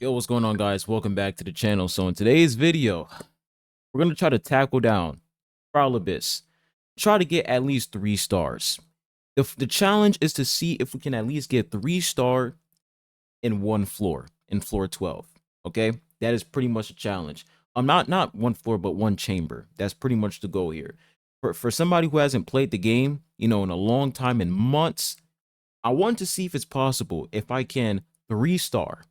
Yo, what's going on, guys? Welcome back to the channel. So in today's video, we're going to try to tackle down Abyss. Try to get at least 3 stars. The challenge is to see if we can at least get 3-star in one floor, in floor 12. Okay? That is pretty much a challenge. Not one floor, but one chamber. That's pretty much the goal here. For somebody who hasn't played the game, in a long time, in months, I want to see if it's possible if I can 3-star.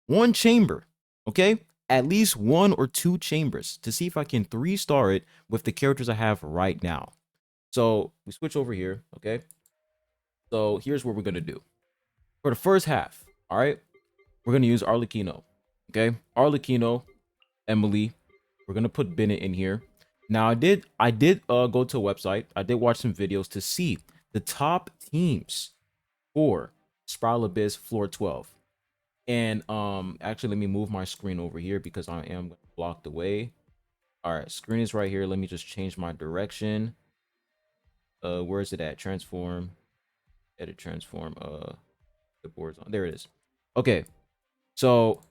One chamber, okay? At least 1 or 2 chambers to see if I can 3-star it with the characters I have right now. So we switch over here, okay? So here's what we're gonna do. For the first half, all right, we're gonna use Arlecchino, okay? Arlecchino, Emily. We're gonna put Bennett in here. Now I did go to a website. I did watch some videos to see the top teams for Abyss floor 12. And actually, let me move my screen over here because I am blocked away. All right, screen is right here. Let me just change my direction. Where is it at? Transform, edit, transform. The board's on. There it is. Okay, so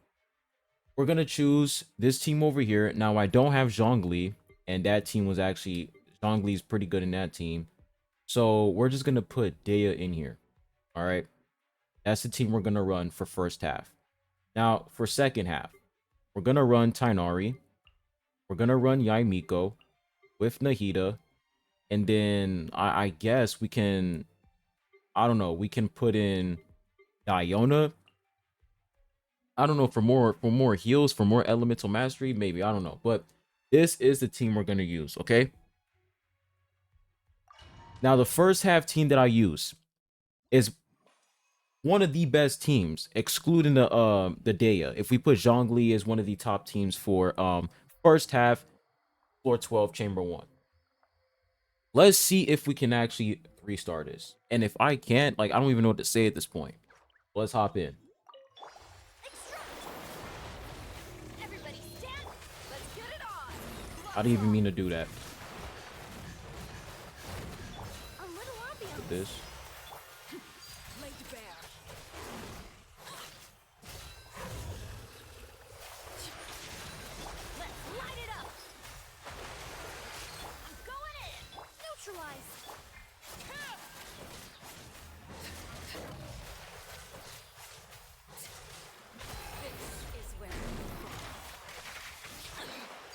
we're gonna choose this team over here. Now I don't have Zhongli, and that team was actually Zhongli's pretty good in that team. So we're just gonna put Dea in here. All right. That's the team we're going to run for first half. Now, for second half, we're going to run Tainari. We're going to run Yaimiko with Nahida. And then I guess we can, I don't know, we can put in Diona. I don't know, for more heals, for more elemental mastery, maybe. I don't know. But this is the team we're going to use, okay? Now, the first half team that I use is one of the best teams, excluding the Dea. If we put Zhongli as one of the top teams for first half, floor 12, chamber 1. Let's see if we can actually 3-star this. And if I can't, like, I don't even know what to say at this point. Let's hop in. I didn't even mean to do that. With this.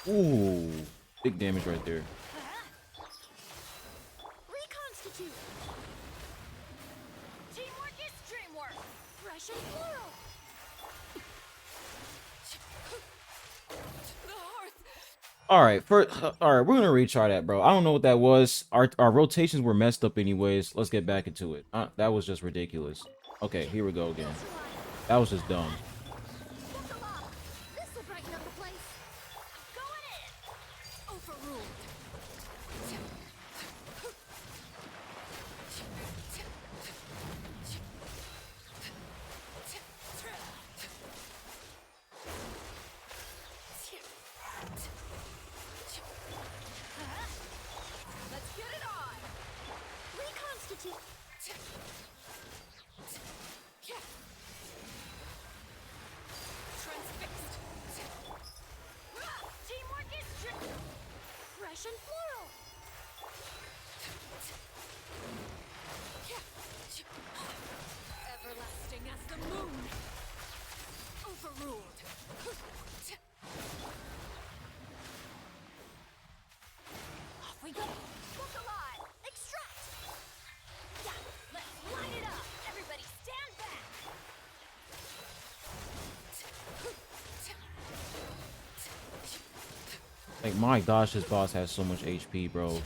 Ooh, big damage right there. Reconstitute. Teamwork is dreamwork. Fresh and plural. All right, we're gonna retry that, bro. I don't know what that was. Our rotations were messed up anyways. Let's get back into it. That was just ridiculous. Okay, here we go again. That was just dumb. Fresh and floral. Everlasting as the moon. Overruled. Off we go. Look alive. Extract. Yeah, let's light it up. Everybody stand back. Like, my gosh, this boss has so much HP, bro.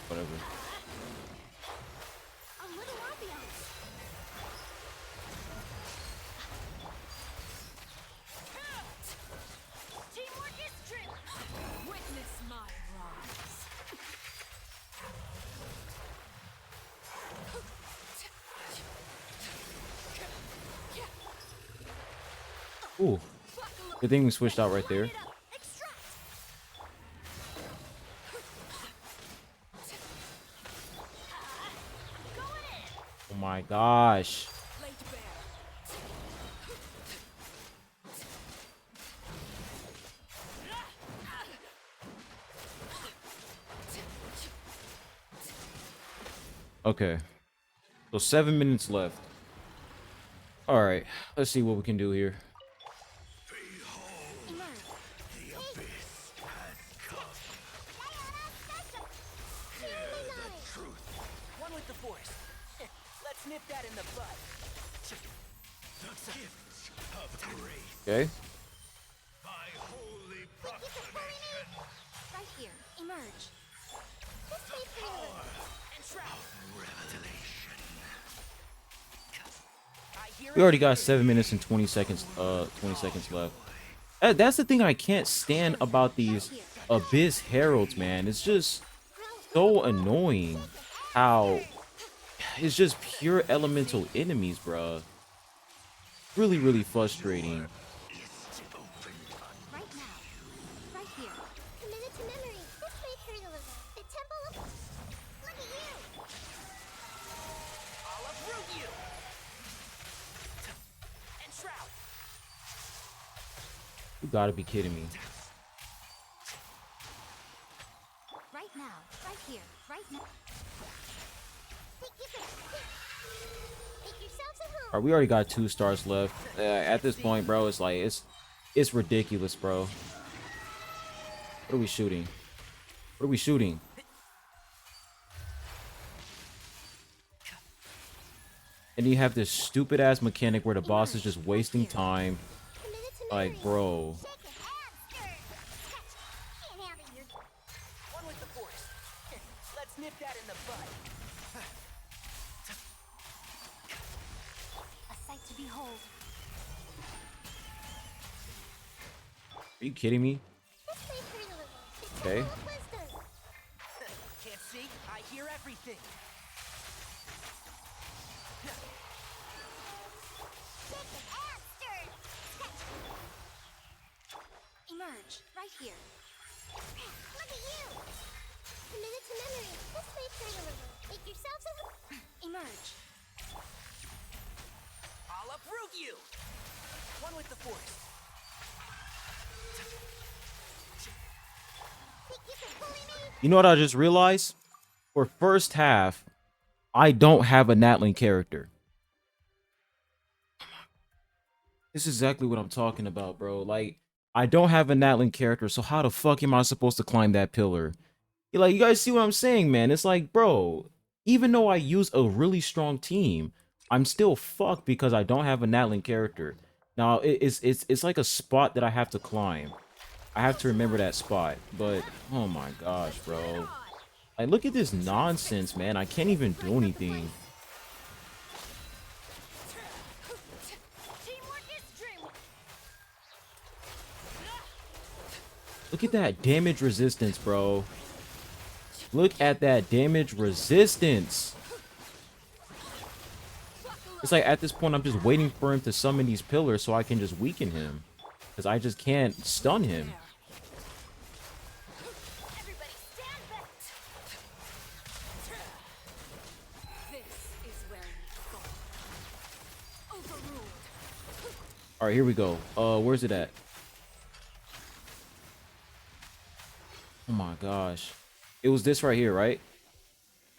Whatever. Teamwork is true. Witness my rise. Ooh, good thing we switched out right there. my gosh. Laid bare. Okay. So 7 minutes left. All right. Let's see what we can do here. One with the force. Let's nip that in the bud. Okay. Right here. Emerge. This way for you. And shroud. We already got 7 minutes and 20 seconds. 20 seconds left. That's the thing I can't stand about these Abyss Heralds, man. It's just so annoying how it's just pure elemental enemies, bruh. Really, really frustrating. Right now. Right here. Committed to memory. This way for you. The temple of... Look at you. I'll uproot you. And shroud. You gotta be kidding me. Right now. Right here. Right now. Make yourselves at home. Alright, we already got 2 stars left. At this point, bro, it's like it's ridiculous, bro. What are we shooting? What are we shooting? And you have this stupid ass mechanic where the boss is just wasting time. Committed to Like, memory. bro. Shake it, hamster. Can't have it, you're... One with the force. Let's nip that in the bud. A sight to behold. Are you kidding me? Okay. Can't see? I hear everything. Emerge, right here. Look at you! Committed to memory. This way for deliver. Make yourselves a... Emerge. I'll uproot you! One with the force. Think you can bully me? You know what I just realized? For first half, I don't have a Natling character. This is exactly what I'm talking about, bro. Like, I don't have a Natling character, so how the fuck am I supposed to climb that pillar? Like, you guys see what I'm saying, man? It's like, bro, even though I use a really strong team, I'm still fucked because I don't have a Natling character. Now, it's like a spot that I have to climb. I have to remember that spot, but oh my gosh, bro. Like, look at this nonsense, man. I can't even do anything. Teamwork is dreamwork. Look at that damage resistance, bro. Look at that damage resistance. It's like at this point, I'm just waiting for him to summon these pillars so I can just weaken him. Because I just can't stun him. Everybody stand back. This is where you fall. Overruled. Alright, here we go. Where's it at? Oh my gosh. It was this right here, right?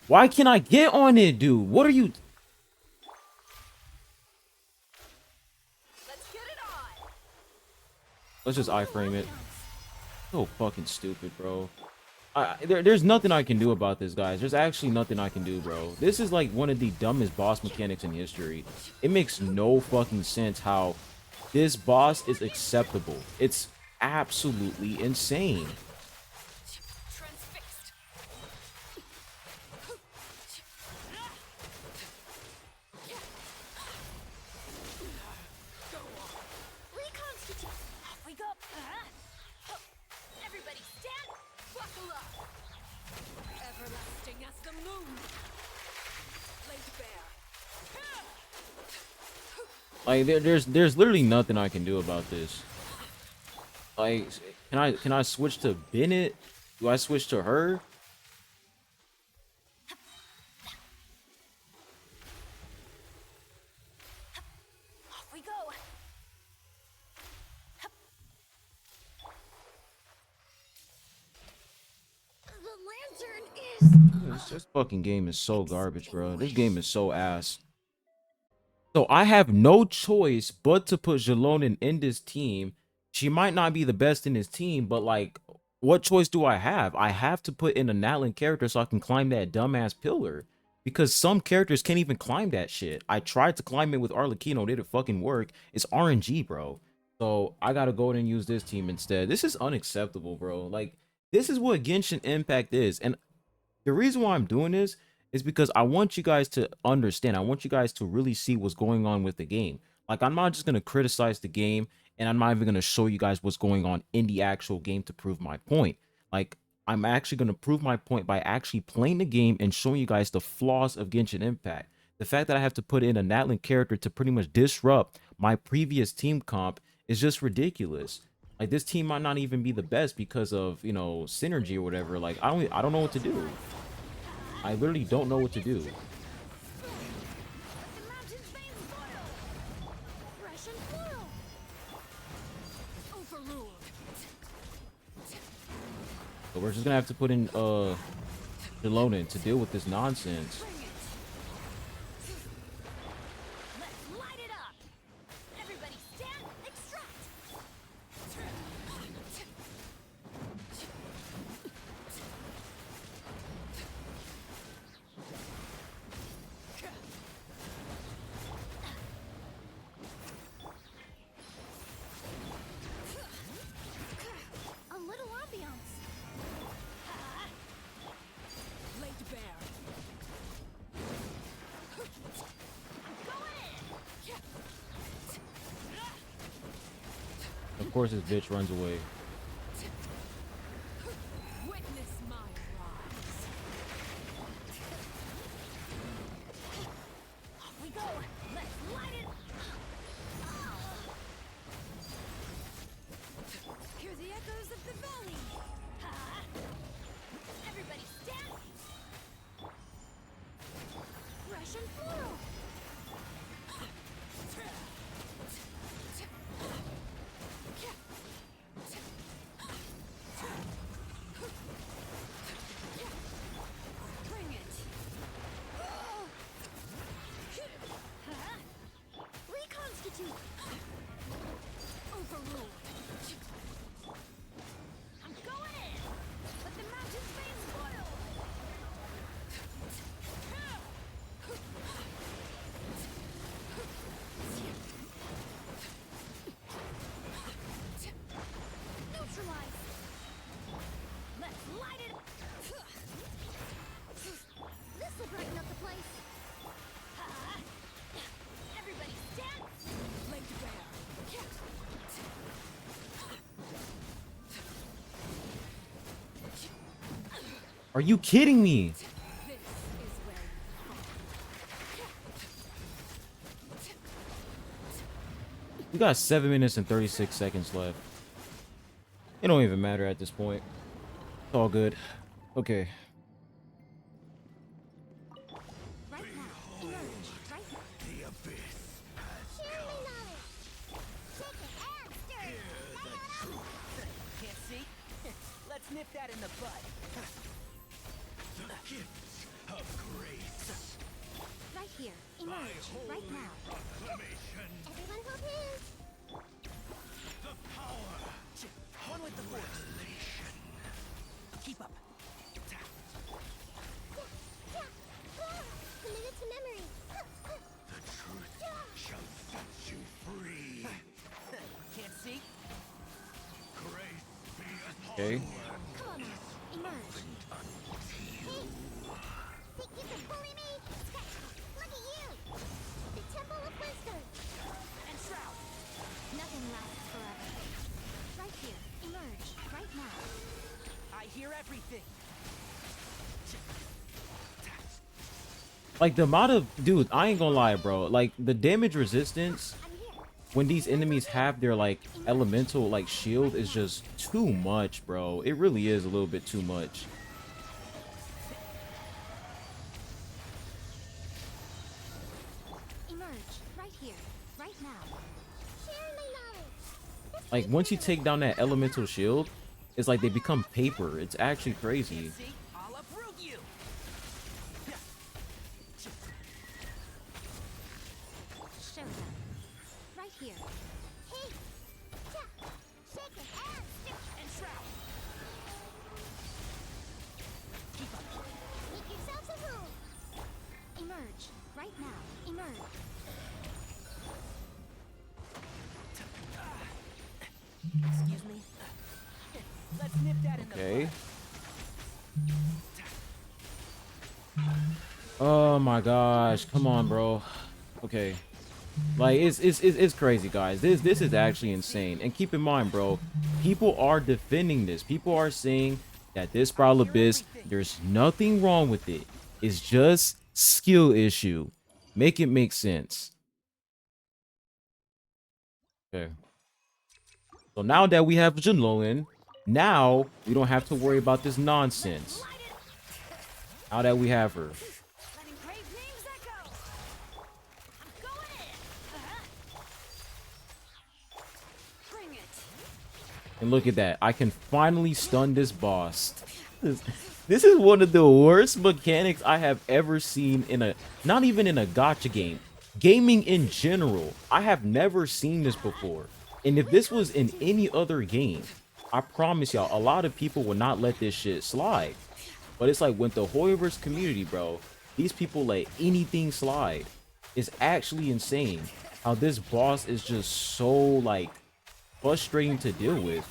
Why can't I get on it, dude? What are you... Let's get it on. Let's just iframe it. So fucking stupid, bro. There's nothing I can do about this, guys. There's actually nothing I can do, bro. This is like one of the dumbest boss mechanics in history. It makes no fucking sense how this boss is acceptable. It's absolutely insane. Transfixed. Reconstitute. Off we go. Everybody stand. Buckle up. Everlasting as the moon. Laid bare. Like there's literally nothing I can do about this. Like, can I switch to Bennett? Do I switch to her? This fucking game is so garbage, bro. This game is so ass. So I have no choice but to put Jalonen in this team. She might not be the best in this team, but like, what choice do I have? I have to put in a Natlan character so I can climb that dumbass pillar. Because some characters can't even climb that shit. I tried to climb it with Arlecchino, didn't fucking work. It's RNG, bro. So I gotta go and use this team instead. This is unacceptable, bro. Like, this is what Genshin Impact is. And the reason why I'm doing this is because I want you guys to understand. I want you guys to really see what's going on with the game. Like, I'm not just going to criticize the game, and I'm not even going to show you guys what's going on in the actual game to prove my point. Like, I'm actually going to prove my point by actually playing the game and showing you guys the flaws of Genshin Impact. The fact that I have to put in a Natlan character to pretty much disrupt my previous team comp is just ridiculous. Like, this team might not even be the best because of, you know, synergy or whatever. Like, I don't know what to do. I literally don't know what to do. So we're just gonna have to put in Jalonen to deal with this nonsense. Of course, this bitch runs away. Witness my rise. Off we go. Let's light it. Hear the echoes of the valley. Everybody stand. Fresh and floral. Are you kidding me? We got 7 minutes and 36 seconds left. It don't even matter at this point. It's all good. Okay. Nip that in the bud. The gifts of grace. Right here. Emerge. Right now. Everyone hold hands. The power. One with the force. Keep up. Committed to memory. The truth shall set you free. Can't see? Grace be upon Okay. you. Everything. Like, the amount of dude, I ain't gonna lie, bro. Like, the damage resistance when these enemies have their like elemental like shield is just too much, bro. It really is a little bit too much. Like, once you take down that elemental shield, it's like they become paper. It's actually crazy. I'll uproot you. here. Hey! Yeah! Shake it and stick and shroud! Keep up. Make yourselves a room! Emerge. Right now. Emerge. Excuse me? Let's nip that in the Okay. bud. Oh my gosh, come on, bro. Okay. Like it's crazy, guys. This is actually insane. And keep in mind, bro, people are defending this. People are saying that this Brawl Abyss, there's nothing wrong with it. It's just skill issue. Make it make sense. Okay. So now that we have Jaloin, now we don't have to worry about this nonsense. Now that we have her. Let engraved names echo! I'm going in! Bring it! And look at that. I can finally stun this boss. This is one of the worst mechanics I have ever seen in a, not even in a gacha game. Gaming in general. I have never seen this before. And if this was in any other game, I promise y'all, a lot of people would not let this shit slide. But it's like with the Hoyoverse community, bro, these people let anything slide. It's actually insane how this boss is just so, like, frustrating to deal with.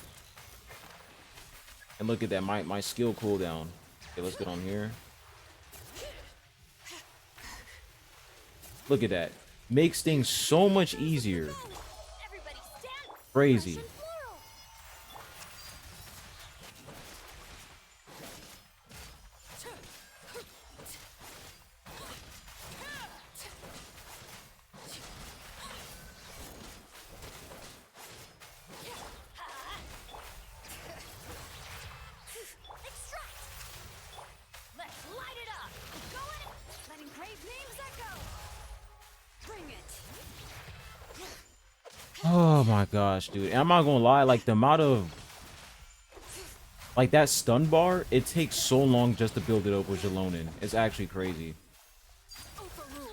And look at that, my skill cooldown. Okay, let's get on here. Look at that. Makes things so much easier. Everybody stand! Crazy. Russian floral! Extract! Let's light it up! Go in! Let engraved names echo! Bring it! Oh my gosh, dude. And I'm not gonna lie, like the amount of, like that stun bar, it takes so long just to build it up with Jalonin. It's actually crazy. Overruled!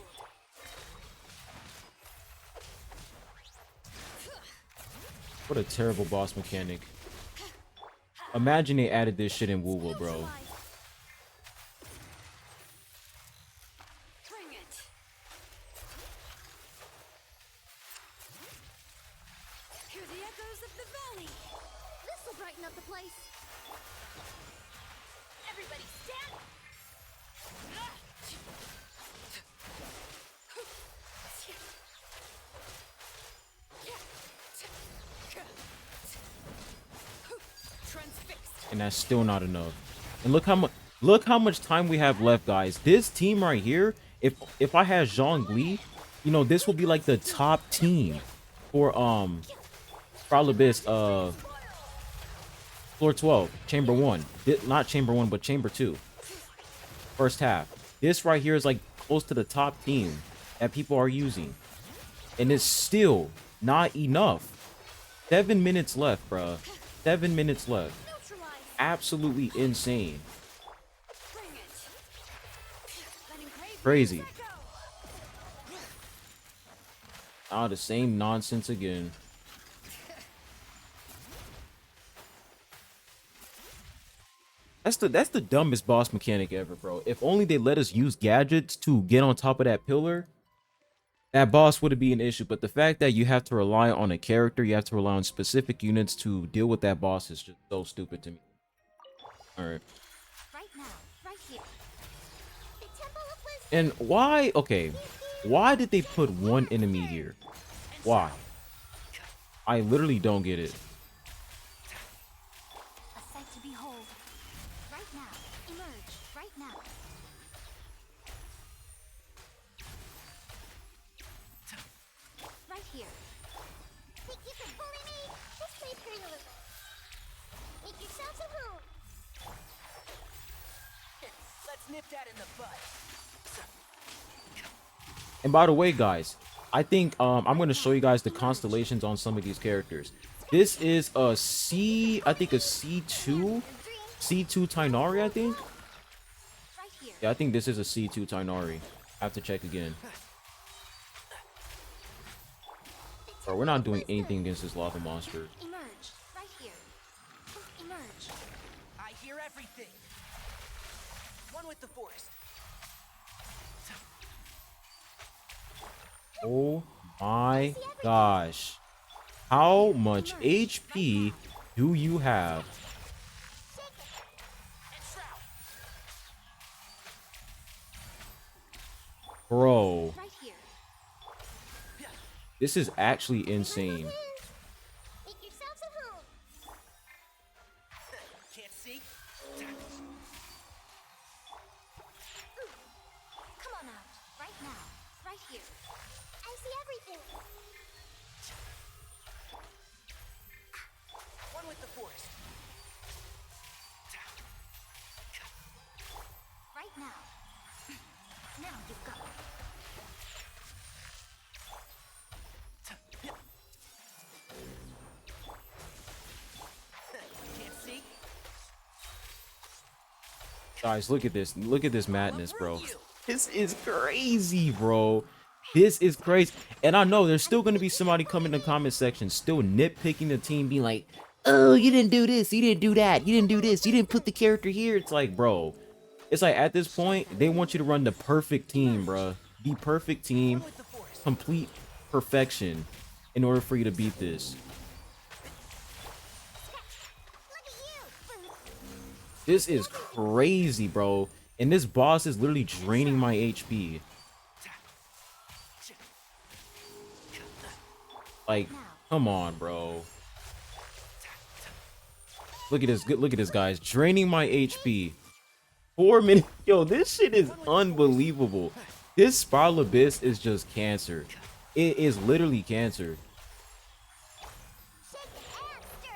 What a terrible boss mechanic. Imagine they added this shit in Woo, bro. Neutralize. Bring it! Hear the echoes of the valley! This'll brighten up the place! Everybody stand! Transfixed! And that's still not enough. And look how much time we have left, guys. This team right here, if I had Zhongli, you know, this will be like the top team for Brawl Abyss, floor 12, chamber 1. Not chamber 1, but chamber 2. First half. This right here is like close to the top team that people are using. And it's still not enough. 7 minutes left, bruh. 7 minutes left. Neutralize! Absolutely insane. Bring it! Let engraved Crazy. names echo! Ah, the same nonsense again. That's the dumbest boss mechanic ever, bro. If only they let us use gadgets to get on top of that pillar, that boss wouldn't be an issue. But the fact that you have to rely on a character, you have to rely on specific units to deal with that boss is just so stupid to me. Alright. Right now, right here. The Temple of Wisdom. And why, okay, why did they put one enemy here? Why? I literally don't get it. A sight to behold. Right now, emerge. Right now. Right here. Think you can bully me? Let's play pretty a little. Make yourselves a room. Let's nip that in the bud. And by the way, guys, I think I'm going to show you guys the constellations on some of these characters. This is a C, I think a C2 Tainari, I think. Right here. Yeah, I think this is a C2 Tainari. I have to check again. The Bro, we're not doing anything against this lava monster. Emerge. Right here. Emerge. I hear everything. One with the forest. Oh my gosh. How much HP do you have? And shroud. Bro, Right here. this is actually insane. Make yourselves at home. Can't see? Come on out. Right now. Right here. I see everything. One with the forest. Right now. Now you've got it. Can't see? Guys, look at this. Look at this madness, bro. This is crazy, bro. This is crazy. And I know there's still going to be somebody coming in the comment section still nitpicking the team, being like, oh, you didn't do this, you didn't do that, you didn't do this, you didn't put the character here. It's like, bro, it's like at this point, they want you to run the perfect team, bro. The perfect team, With the forest. complete perfection in order for you to beat this. Look at you. This is crazy, bro. And this boss is literally draining my HP. Like, come on, bro. Look at this. Look at this, guys. Draining my HP. 4 minutes. Yo, this shit is unbelievable. This Spiral Abyss is just cancer. It is literally cancer. Shake and stir.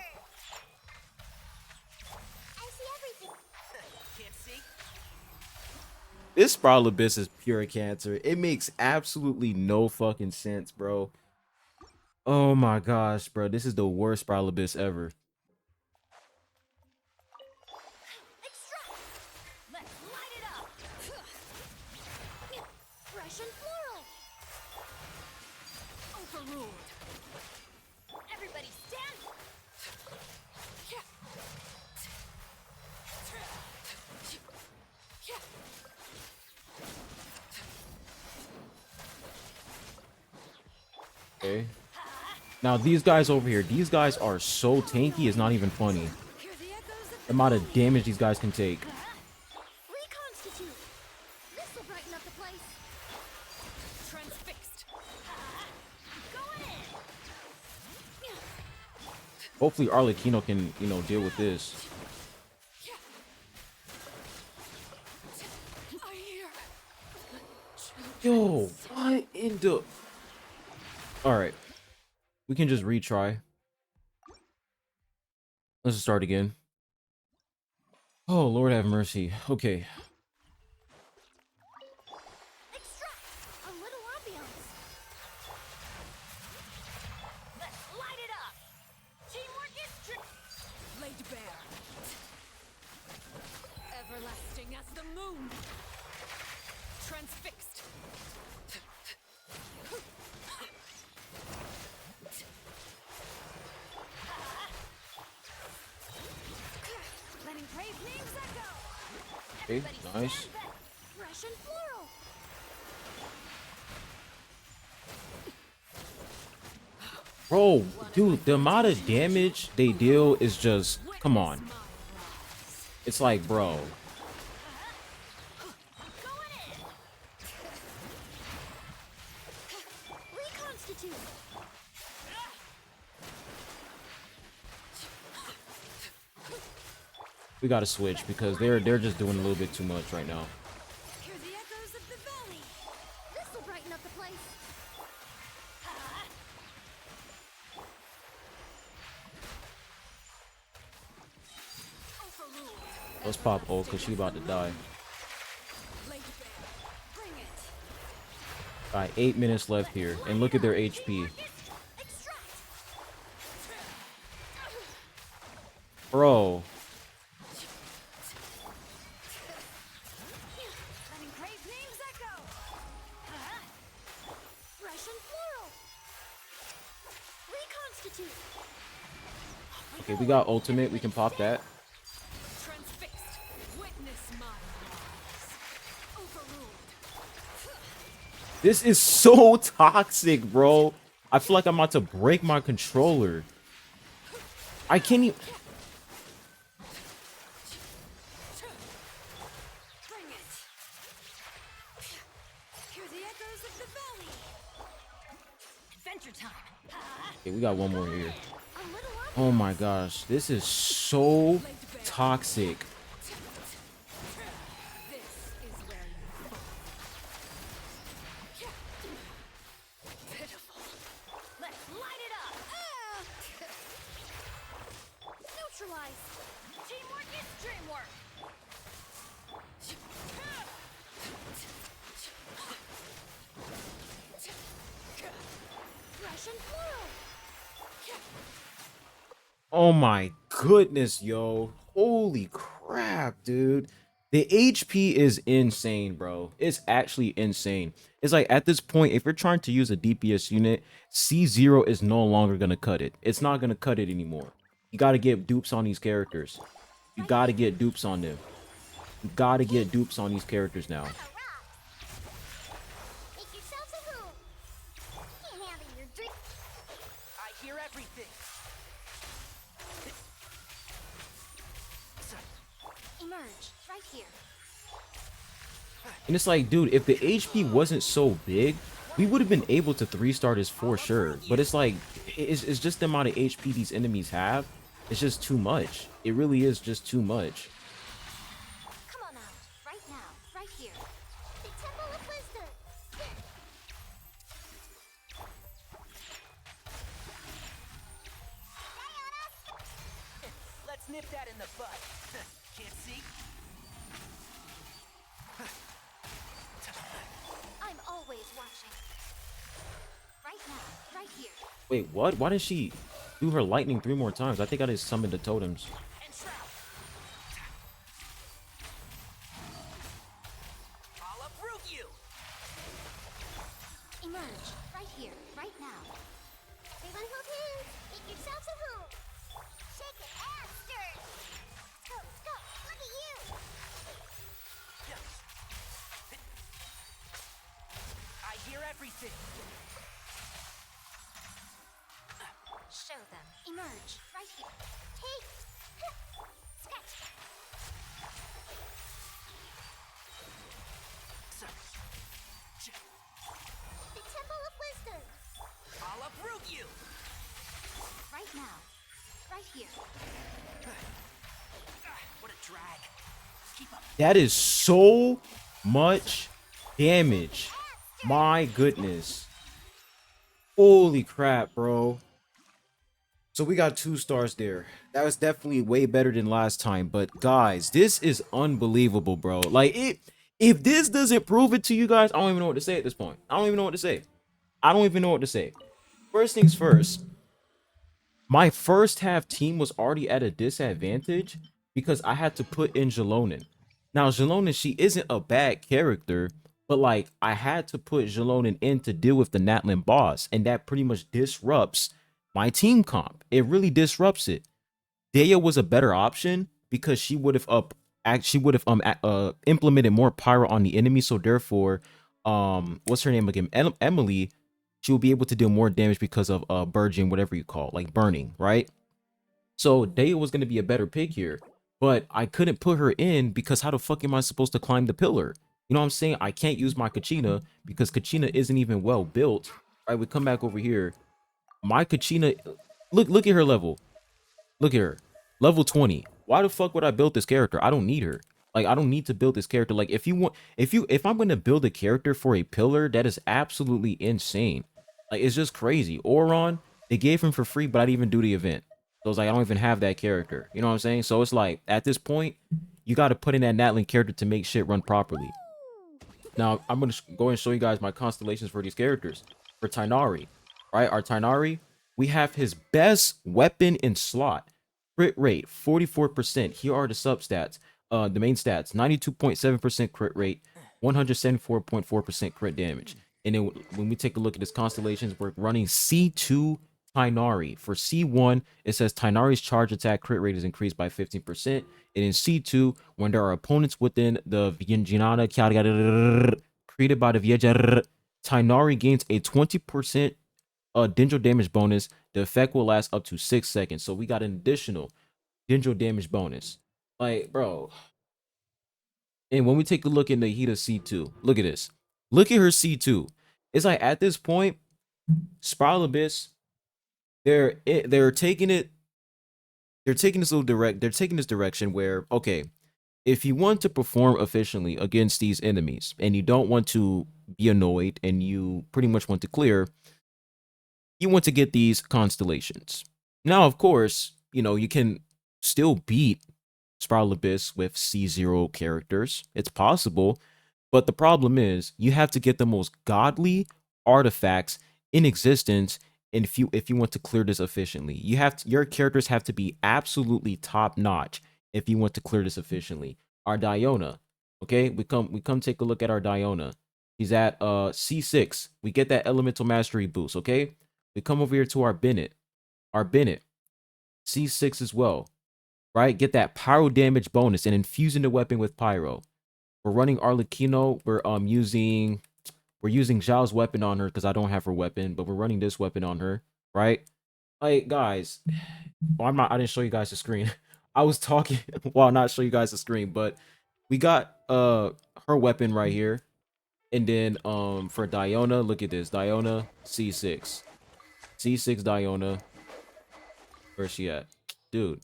I see everything. Can't see? This Spiral Abyss is pure cancer. It makes absolutely no fucking sense, bro. Oh my gosh, bro. This is the worst Spiral Abyss ever. Extract. Let's light it up. Fresh and floral. Overruled. Everybody stand. Okay. Now these guys over here, these guys are so tanky, it's not even funny. Hear the echoes of The amount of damage these guys can take. reconstitute. This will brighten up the place. Transfixed. Going in. Hopefully Arlecchino can, you know, deal with this. I hear. Yo, what in the... Alright. We can just retry. Let's just start again. Oh, Lord have mercy. Okay. Extract. A little ambiance. Let's light it up. Teamwork is laid bare. Everlasting as the moon. Transfixed. Letting brave names echo. Okay, Everybody nice. stand back. Fresh and floral. Bro, dude, the amount of damage they deal is just... Come on. It's like, bro. Going in. Reconstitute. We gotta switch because they're just doing a little bit too much right now. Hear the echoes of the valley. This will brighten up the place. Overruled. Let's pop ult because she about to die. Laid bare. Bring it. Alright, 8 minutes left here. And look at their HP. Extract. Bro. Letting brave names echo. Fresh and floral. Okay, we got ultimate. We can pop that. Transfixed. Witness my eyes. Overruled. This is so toxic, bro. I feel like I'm about to break my controller. I can't even... Bring it. Hear the echoes of the valley. Adventure time. Okay, we got one more here. A little Oh my gosh. This is so toxic. This is where you fall. Pitiful. Let's light it up. Neutralize. Teamwork is dreamwork. Russian floral. Oh my goodness, yo. Holy crap, dude. The HP is insane, bro. It's actually insane. It's like at this point, if you're trying to use a DPS unit, C0 is no longer going to cut it. It's not going to cut it anymore. You got to get dupes on these characters. You got to get dupes on them. You got to get dupes on these characters now. Make yourselves a home. Can't handle your drink. I hear everything. Emerge right here. And it's like, dude, if the HP wasn't so big, we would have been able to 3-star this for sure. But it's like, it's just the amount of HP these enemies have. It's just too much. It really is just too much. Come on out. Right now. Right here. The Temple of Wisdom. Let's nip that in the bud. Can't see? I'm always watching. Right now. Right here. Wait, what? Why did she do her lightning 3 more times? I think I just summoned the totems. And shroud. I'll uproot you. Emerge right here. Right now. Everyone hold hands. Make yourselves a home. Shake it and stir it. Let's go. Let's go. Look at you. I hear everything. Show them. Emerge right here. Take. Sketch. The Temple of Wisdom. I'll uproot you. Right now. Right here. What a drag. Keep up. That is so much damage. My goodness. Holy crap, bro. So we got 2 stars there. That was definitely way better than last time. But guys, this is unbelievable, bro. Like, if this doesn't prove it to you guys, I don't even know what to say at this point. I don't even know what to say. I don't even know what to say. First things first, my first half team was already at a disadvantage because I had to put in Jalonin. Now, Jalonin, she isn't a bad character, but like I had to put Jalonin in to deal with the Natlin boss, and that pretty much disrupts my team comp. It really disrupts it. Daya was a better option because she would have implemented more pyro on the enemy, so therefore what's her name again, Emily, she will be able to deal more damage because of burgeoning, whatever you call it, like burning, right? So Daya was going to be a better pick here, but I couldn't put her in because how the fuck am I supposed to climb the pillar? You know what I'm saying? I can't use my Kachina because Kachina isn't even well built. All right, we come back over here. My Kachina, look at her level. Look at her, level 20. Why the fuck would I build this character? I don't need her. Like, I don't need to build this character. Like, if I'm going to build a character for a pillar, that is absolutely insane. Like, it's just crazy. Oron, they gave him for free, but I didn't even do the event. So it's like, I don't even have that character. You know what I'm saying? So it's like, at this point, you got to put in that Natlin character to make shit run properly. Now, I'm going to go and show you guys my constellations for these characters. For Tighnari, right? Our Tighnari, we have his best weapon in slot. Crit rate, 44%. Here are the substats. The main stats, 92.7% crit rate, 174.4% crit damage. And then when we take a look at his constellations, we're running C2 Tainari. For C1, it says Tainari's charge attack crit rate is increased by 15%. And in C2, when there are opponents within the Vyenjinana created by the Vieja, Tainari gains a 20% dendro damage bonus. The effect will last up to 6 seconds. So we got an additional dendro damage bonus. Like, bro. And when we take a look in the Hida C2, look at this. Look at her C2. It's like at this point, Spiral Abyss, they're taking it. They're taking this little direct. They're taking this direction where, okay, if you want to perform efficiently against these enemies and you don't want to be annoyed and you pretty much want to clear, you want to get these constellations. Now, of course, you know, you can still beat Spiral Abyss with C0 characters. It's possible, but the problem is you have to get the most godly artifacts in existence. And if you want to clear this efficiently, your characters have to be absolutely top notch if you want to clear this efficiently. Our Diona, okay, we come take a look at our Diona. He's at C6. We get that elemental mastery boost, okay? We come over here to our Bennett. Our Bennett, C6 as well, right? Get that pyro damage bonus and infusing the weapon with pyro. We're running Arlecchino. We're using Zhao's weapon on her because I don't have her weapon, but we're running this weapon on her, right? Like, guys, well, I didn't show you guys the screen. I was talking well, not show you guys the screen, but we got her weapon right here. And then for Diona, look at this. Diona C6. C6 Diona. Where's she at? Dude,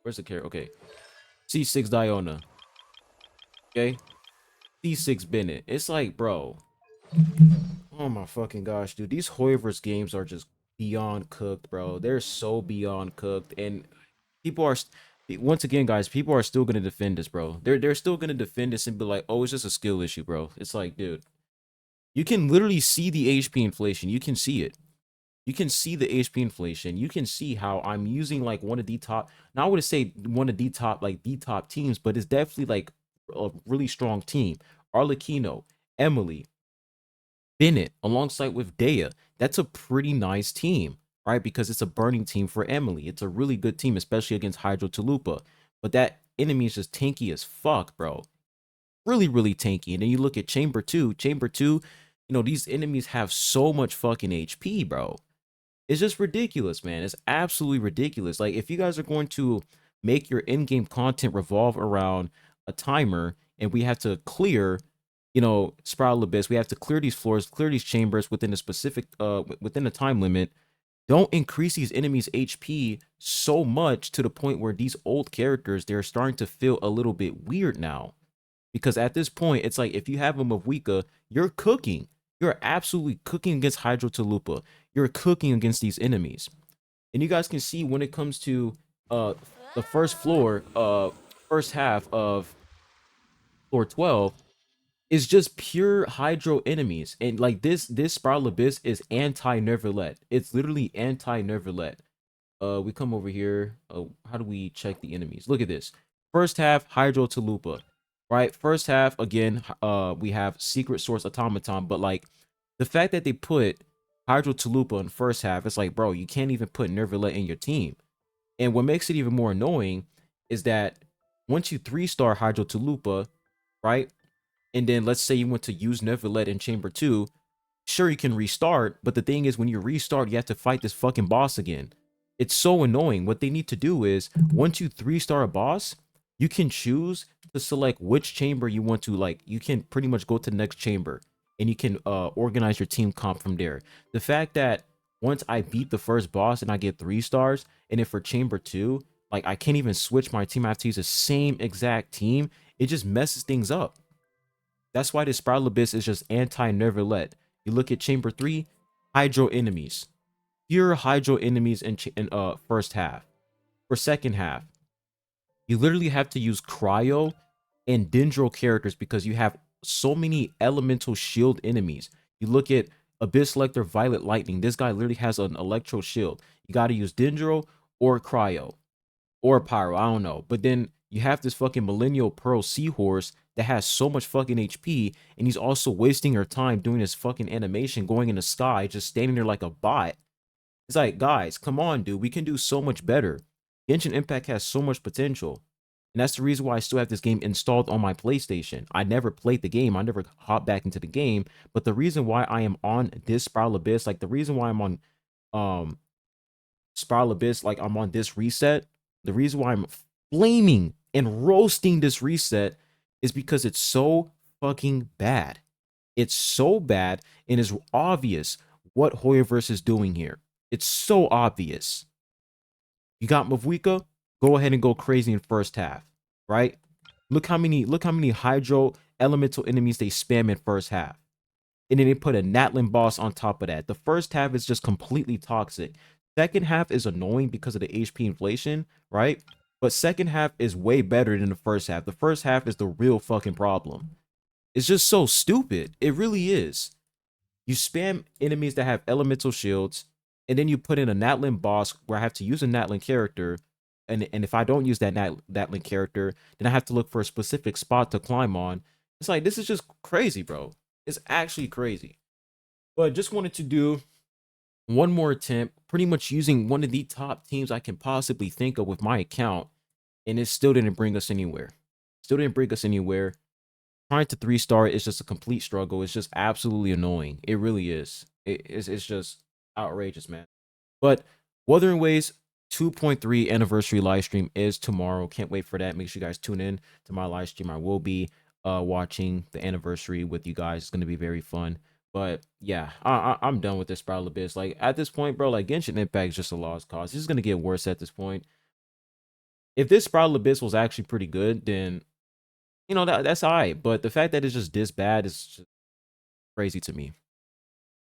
where's the character? Okay. C6 Diona. Okay. C6 Bennett. It's like, bro. Oh my fucking gosh, dude. These Hoyoverse games are just beyond cooked, bro. They're so beyond cooked. And people are, once again, guys, people are still gonna defend this, bro. They're still gonna defend this and be like, oh, it's just a skill issue, bro. It's like, dude, you can literally see the HP inflation. You can see it. You can see the HP inflation. You can see how I'm using like one of the top, now I would say one of the top, like the top teams, but it's definitely like a really strong team. Arlecchino, Emily, Bennett, alongside with Dea. That's a pretty nice team, right? Because it's a burning team for Emily. It's a really good team, especially against Hydro Tulupa. But that enemy is just tanky as fuck, bro. Really, really tanky. And then you look at Chamber 2. Chamber 2, you know, these enemies have so much fucking HP, bro. It's just ridiculous, man. It's absolutely ridiculous. Like, if you guys are going to make your in-game content revolve around a timer and we have to clear, you know, Spiral Abyss, we have to clear these floors, clear these chambers within a specific, within a time limit, don't increase these enemies' HP so much to the point where these old characters, they're starting to feel a little bit weird now. Because at this point, it's like, if you have a Mavwika, you're cooking. You're absolutely cooking against Hydro Tulupa. You're cooking against these enemies. And you guys can see when it comes to the first floor, first half of floor 12, is just pure Hydro enemies. And like this Spiral Abyss is anti-Neverlet. It's literally anti-Neverlet. We come over here. How do we check the enemies? Look at this. First half, Hydro Tulupa. Right? First half, again, we have Secret Source Automaton, but like the fact that they put Hydro Tulupa in first half, it's like, bro, you can't even put Neverlet in your team. And what makes it even more annoying is that once you 3-star Hydro Tulupa, right? And then let's say you want to use Neverlet in Chamber 2, sure, you can restart, but the thing is, when you restart, you have to fight this fucking boss again. It's so annoying. What they need to do is, once you 3-star a boss, you can choose to select which chamber you want to, like, you can pretty much go to the next chamber and you can organize your team comp from there. The fact that once I beat the first boss and I get 3 stars, and then for chamber 2, like, I can't even switch my team. I have to use the same exact team. It just messes things up. That's why this Spiral Abyss is just anti-Neverlet. You look at chamber 3, Hydro enemies. Pure Hydro enemies in first half. For second half, you literally have to use Cryo and Dendro characters because you have so many elemental shield enemies. You look at Abyss Lecter Violet Lightning. This guy literally has an electro shield. You got to use Dendro or Cryo or Pyro. I don't know. But then you have this fucking Millennial Pearl Seahorse that has so much fucking HP, and he's also wasting your time doing this fucking animation, going in the sky, just standing there like a bot. It's like, guys, come on, dude. We can do so much better. Genshin Impact has so much potential. And that's the reason why I still have this game installed on my PlayStation. I never played the game. I never hopped back into the game. But the reason why I am on this Spiral Abyss, like the reason why I'm on Spiral Abyss, like I'm on this reset, the reason why I'm flaming and roasting this reset is because it's so fucking bad. It's so bad and it's obvious what Hoyoverse is doing here. It's so obvious. You got Mavuika, go ahead and go crazy in first half, right? Look how many hydro elemental enemies they spam in first half. And then they put a Natlin boss on top of that. The first half is just completely toxic. Second half is annoying because of the HP inflation, right? But second half is way better than the first half. The first half is the real fucking problem. It's just so stupid. It really is. You spam enemies that have elemental shields, and then you put in a Natlin boss where I have to use a Natlin character. And if I don't use that Natlin character, then I have to look for a specific spot to climb on. It's like, this is just crazy, bro. It's actually crazy. But just wanted to do one more attempt, pretty much using one of the top teams I can possibly think of with my account, and it still didn't bring us anywhere. Still didn't bring us anywhere. Trying to 3-star is just a complete struggle. It's just absolutely annoying. It really is. It's just outrageous, man. But Wuthering Waves 2.3 anniversary live stream is tomorrow. Can't wait for that. Make sure you guys tune in to my live stream. I will be watching the anniversary with you guys. It's going to be very fun. But yeah, I'm done with this Spiral Abyss. Like at this point, bro, like Genshin Impact is just a lost cause. This is going to get worse at this point. If this Spiral Abyss was actually pretty good, then you know that's all right. But the fact that it's just this bad is just crazy to me.